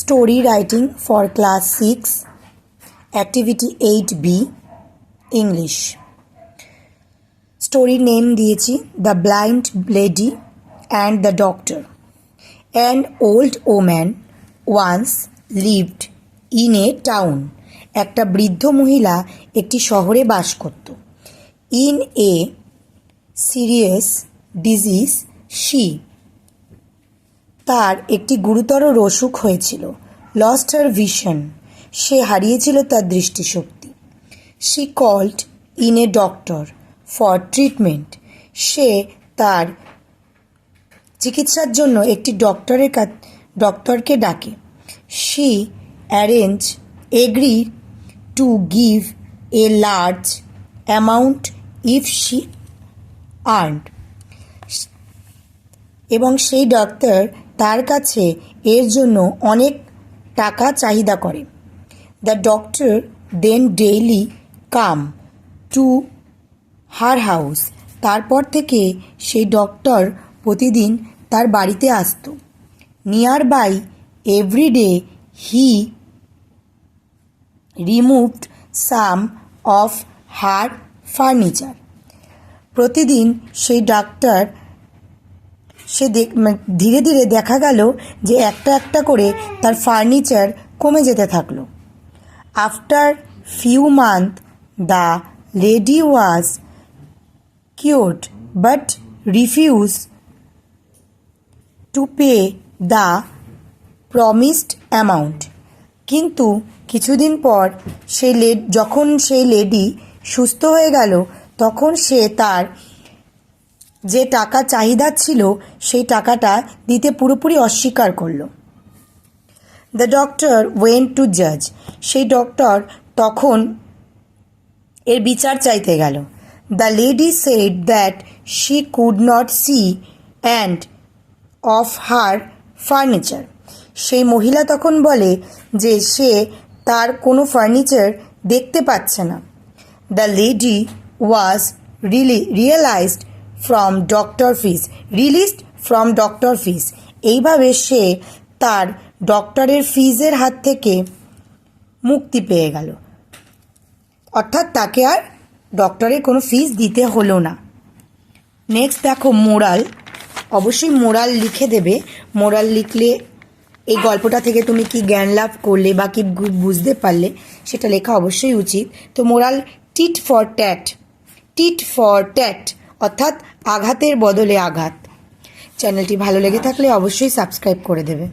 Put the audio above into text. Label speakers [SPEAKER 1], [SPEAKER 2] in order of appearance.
[SPEAKER 1] Story writing for class 6, activity 8B, English. Story name দিয়েছি The Blind Lady and the Doctor. An old woman once lived in a town. একটা বৃদ্ধ মহিলা একটি শহরে বাস করত. In a serious disease she, তার একটি গুরুতর অসুখ হয়েছিল. Lost her vision, সে হারিয়েছিল তার দৃষ্টিশক্তি. She called in a doctor for treatment, সে তার চিকিৎসার জন্য একটি ডক্টরকে ডাকে. She agreed to give a large amount if she earned, এবং সেই ডক্টর তার কাছে এর জন্য অনেক টাকা চাহিদা করে. The doctor then daily come to her house, তারপর থেকে সেই ডক্টর প্রতিদিন তার বাড়িতে আসতো. Nearby every day he removed some of her furniture, প্রতিদিন সেই ডাক্তার ধীরে ধীরে দেখা গেল যে একটা একটা করে তার ফার্নিচার কমে যেতে থাকলো. After few month the lady was cured but refuse to pay the promised amount, কিন্তু কিছুদিন পর যখন সেই লেডি সুস্থ হয়ে গেল তখন সে তার যে টাকা চাহিদা ছিল সেই টাকাটা দিতে পুরোপুরি অস্বীকার করল. দ্য ডক্টর ওয়েন্ট টু জাজ, সেই ডক্টর তখন এর বিচার চাইতে গেল. The lady said that she could not see and of her furniture, সেই মহিলা তখন বলে যে সে তার কোনো ফার্নিচার দেখতে পাচ্ছে না. The lady was realized from doctor fees, released from doctor fees, এইভাবে সে তার ডক্টরের ফিজের হাত থেকে মুক্তি পেয়ে গেল, অর্থাৎ তাকে আর ডক্টরের কোনো ফিস দিতে হলো না. নেক্সট দেখো মোরাল, অবশ্যই মোরাল লিখে দেবে. মোরাল লিখলে এই গল্পটা থেকে তুমি কি জ্ঞান লাভ করলে বা কি বুঝতে পারলে সেটা লেখা অবশ্যই উচিত. তো moral tit for tat, tit for tat অর্থাৎ আঘাতের বদলে আঘাত. চ্যানেলটি ভালো লেগে থাকলে অবশ্যই সাবস্ক্রাইব করে দেবে.